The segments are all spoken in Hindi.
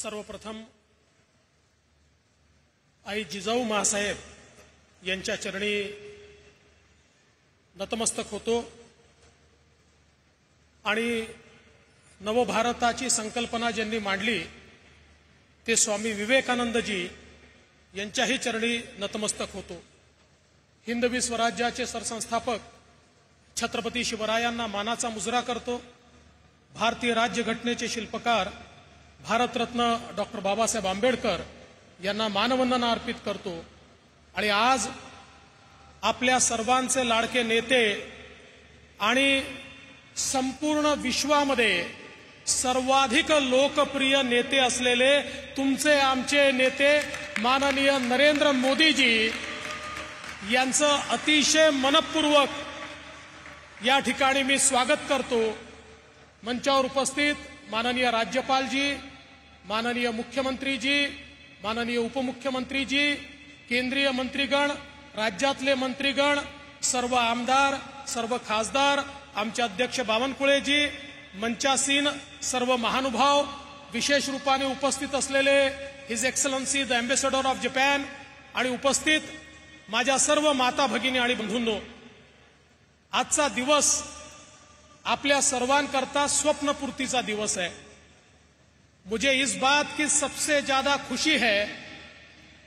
सर्वप्रथम आई जिजाऊ मासाहेब यांच्या चरणी नतमस्तक होतो आणि नवभारताची संकल्पना ज्यांनी मांडली ते स्वामी विवेकानंदजी यांच्याही चरणी नतमस्तक होतो। हिंदवी स्वराज्याचे सरसंस्थापक छत्रपती शिवरायांना मानाचा मुजरा करतो। भारतीय राज्यघटनेचे शिल्पकार भारतरत्न डॉक्टर बाबासाहेब आंबेडकर यांना मानवंदना अर्पित करतो। आणि आज आपल्या सर्वांचे लाडके नेते आणि संपूर्ण विश्वामध्ये सर्वाधिक लोकप्रिय नेते असलेले तुमचे आमचे नेते माननीय नरेंद्र मोदीजी यांचं अतिशय मनपूर्वक या ठिकाणी मी स्वागत करतो। मंचावर उपस्थित माननीय राज्यपालजी, माननीय मुख्यमंत्रीजी, माननीय उपमुख्यमंत्रीजी, केंद्रीय मंत्रीगण, राज्यातले मंत्रीगण, सर्व आमदार, सर्व खासदार, आमचे अध्यक्ष बावनकुळेजी, मंचासीन सर्व महानुभाव, विशेष रूपाने उपस्थित असलेले his excellency the ambassador of Japan आणि उपस्थित माझ्या सर्व माता भगिनी आणि बंधूंनो, आजचा दिवस आपल्या सर्वांकरता स्वप्नपूर्तीचा दिवस है। मुझे इस बात की सबसे ज्यादा खुशी है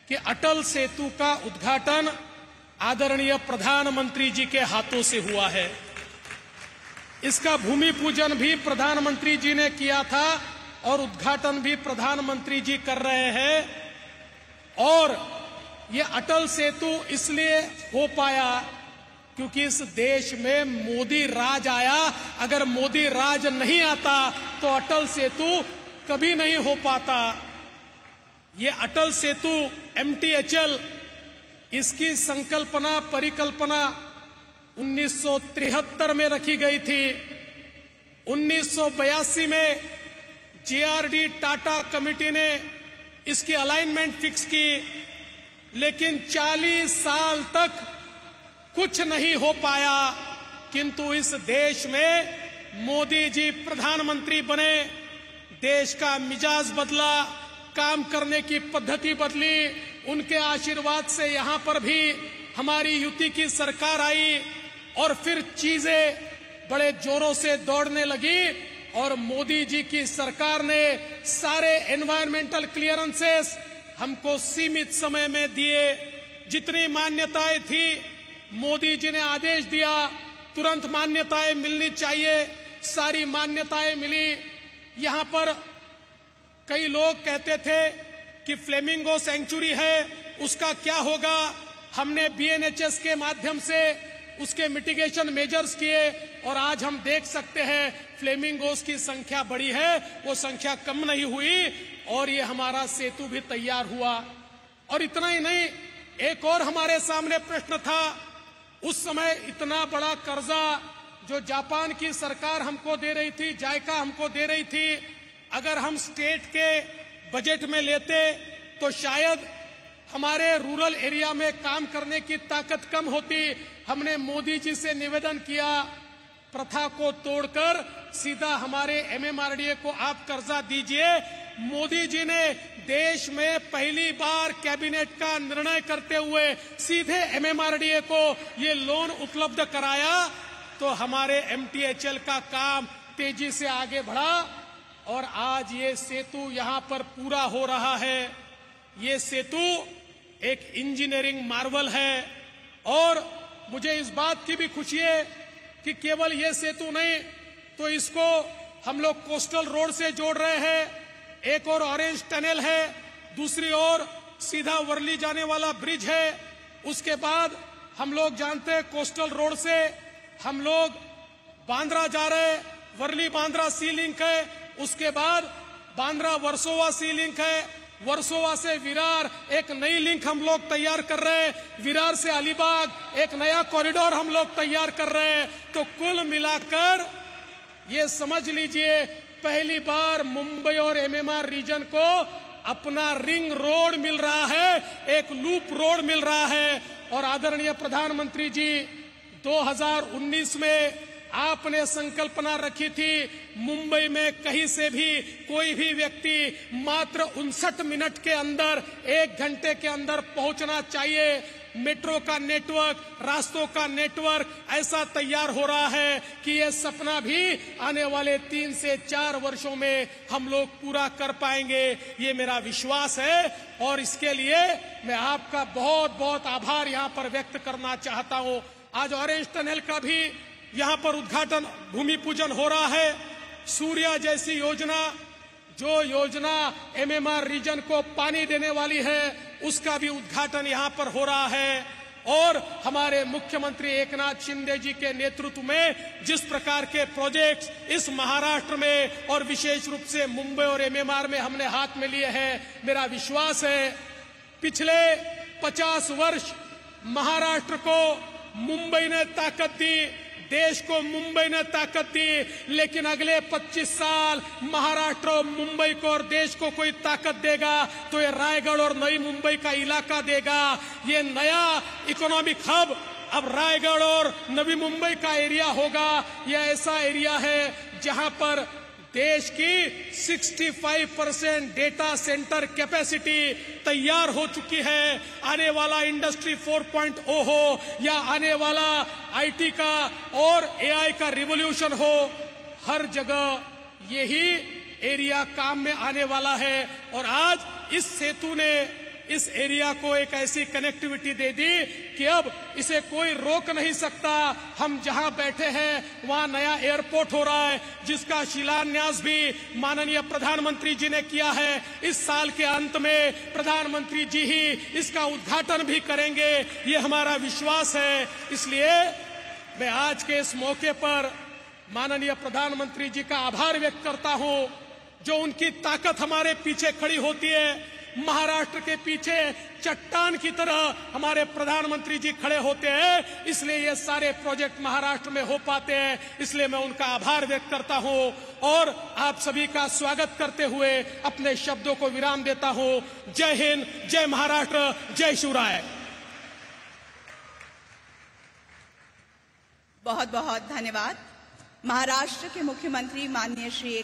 कि अटल सेतु का उद्घाटन आदरणीय प्रधानमंत्री जी के हाथों से हुआ है। इसका भूमि पूजन भी प्रधानमंत्री जी ने किया था और उद्घाटन भी प्रधानमंत्री जी कर रहे हैं। और ये अटल सेतु इसलिए हो पाया क्योंकि इस देश में मोदी राज आया। अगर मोदी राज नहीं आता तो अटल सेतु कभी नहीं हो पाता। ये अटल सेतु MTHL इसकी संकल्पना परिकल्पना 1973 में रखी गई थी। 1982 में JRD टाटा कमेटी ने इसकी अलाइनमेंट फिक्स की, लेकिन 40 साल तक कुछ नहीं हो पाया। किंतु इस देश में मोदी जी प्रधानमंत्री बने, देश का मिजाज बदला, काम करने की पद्धति बदली। उनके आशीर्वाद से यहां पर भी हमारी युति की सरकार आई और फिर चीजें बड़े जोरों से दौड़ने लगी और मोदी जी की सरकार ने सारे एनवायरमेंटल क्लियरेंसेस हमको सीमित समय में दिए। जितनी मान्यताएं थी मोदी जी ने आदेश दिया तुरंत मान्यताएं मिलनी चाहिए, सारी मान्यताएं मिली। यहां पर कई लोग कहते थे कि फ्लेमिंगो सेंचुरी है, उसका क्या होगा। हमने BNHS के माध्यम से उसके मिटिगेशन मेजर्स किए और आज हम देख सकते हैं फ्लेमिंगोस की संख्या बढ़ी है, वो संख्या कम नहीं हुई और ये हमारा सेतु भी तैयार हुआ। और इतना ही नहीं, एक और हमारे सामने प्रश्न था। उस समय इतना बड़ा कर्जा जो जापान की सरकार हमको दे रही थी, जायका हमको दे रही थी, अगर हम स्टेट के बजट में लेते तो शायद हमारे रूरल एरिया में काम करने की ताकत कम होती। हमने मोदी जी से निवेदन किया, प्रथा को तोड़कर सीधा हमारे MMRDA को आप कर्जा दीजिए। मोदी जी ने देश में पहली बार कैबिनेट का निर्णय करते हुए सीधे MMRDA को ये लोन उपलब्ध कराया, तो हमारे MTHL का काम तेजी से आगे बढ़ा और आज ये सेतु यहां पर पूरा हो रहा है। ये सेतु एक इंजीनियरिंग मार्वल है और मुझे इस बात की भी खुशी है कि केवल ये सेतु नहीं तो इसको हम लोग कोस्टल रोड से जोड़ रहे हैं। एक और ऑरेंज टनल है, दूसरी ओर सीधा वर्ली जाने वाला ब्रिज है। उसके बाद हम लोग जानते हैं कोस्टल रोड से हम लोग बांद्रा जा रहे हैं, वर्ली बांद्रा सी लिंक है। उसके बाद बांद्रा वर्सोवा सी लिंक है, वर्सोवा से विरार एक नई लिंक हम लोग तैयार कर रहे हैं, विरार से अलीबाग एक नया कॉरिडोर हम लोग तैयार कर रहे हैं। तो कुल मिलाकर ये समझ लीजिए पहली बार मुंबई और MMR रीजन को अपना रिंग रोड मिल रहा है, एक लूप रोड मिल रहा है। और आदरणीय प्रधानमंत्री जी 2019 में आपने संकल्पना रखी थी मुंबई में कहीं से भी कोई भी व्यक्ति मात्र 59 मिनट के अंदर, 1 घंटे के अंदर पहुंचना चाहिए। मेट्रो का नेटवर्क, रास्तों का नेटवर्क ऐसा तैयार हो रहा है कि ये सपना भी आने वाले 3 से 4 वर्षों में हम लोग पूरा कर पाएंगे, ये मेरा विश्वास है। और इसके लिए मैं आपका बहुत बहुत आभार यहाँ पर व्यक्त करना चाहता हूँ। आज ऑरेंज टनल का भी यहाँ पर उद्घाटन, भूमि पूजन हो रहा है। सूर्या जैसी योजना, जो योजना MMR रीजन को पानी देने वाली है, उसका भी उद्घाटन यहाँ पर हो रहा है। और हमारे मुख्यमंत्री एकनाथ शिंदे जी के नेतृत्व में जिस प्रकार के प्रोजेक्ट्स इस महाराष्ट्र में और विशेष रूप से मुंबई और MMR में हमने हाथ में लिए हैं, मेरा विश्वास है पिछले 50 वर्ष महाराष्ट्र को मुंबई ने ताकत दी, देश को मुंबई ने ताकत दी, लेकिन अगले 25 साल महाराष्ट्र और मुंबई को और देश को कोई ताकत देगा तो ये रायगढ़ और नई मुंबई का इलाका देगा। ये नया इकोनॉमिक हब अब रायगढ़ और नवी मुंबई का एरिया होगा। यह ऐसा एरिया है जहां पर देश की 65% डेटा सेंटर कैपेसिटी तैयार हो चुकी है। आने वाला इंडस्ट्री 4.0 हो या आने वाला IT का और AI का रिवॉल्यूशन हो, हर जगह यही एरिया काम में आने वाला है। और आज इस सेतु ने इस एरिया को एक ऐसी कनेक्टिविटी दे दी कि अब इसे कोई रोक नहीं सकता। हम जहां बैठे हैं वहां नया एयरपोर्ट हो रहा है, जिसका शिलान्यास भी माननीय प्रधानमंत्री जी ने किया है। इस साल के अंत में प्रधानमंत्री जी ही इसका उद्घाटन भी करेंगे, ये हमारा विश्वास है। इसलिए मैं आज के इस मौके पर माननीय प्रधानमंत्री जी का आभार व्यक्त करता हूं, जो उनकी ताकत हमारे पीछे खड़ी होती है। महाराष्ट्र के पीछे चट्टान की तरह हमारे प्रधानमंत्री जी खड़े होते हैं, इसलिए ये सारे प्रोजेक्ट महाराष्ट्र में हो पाते हैं। इसलिए मैं उनका आभार व्यक्त करता हूं और आप सभी का स्वागत करते हुए अपने शब्दों को विराम देता हूं। जय हिंद, जय महाराष्ट्र, जय शिवराय। बहुत बहुत धन्यवाद। महाराष्ट्र के मुख्यमंत्री माननीय श्री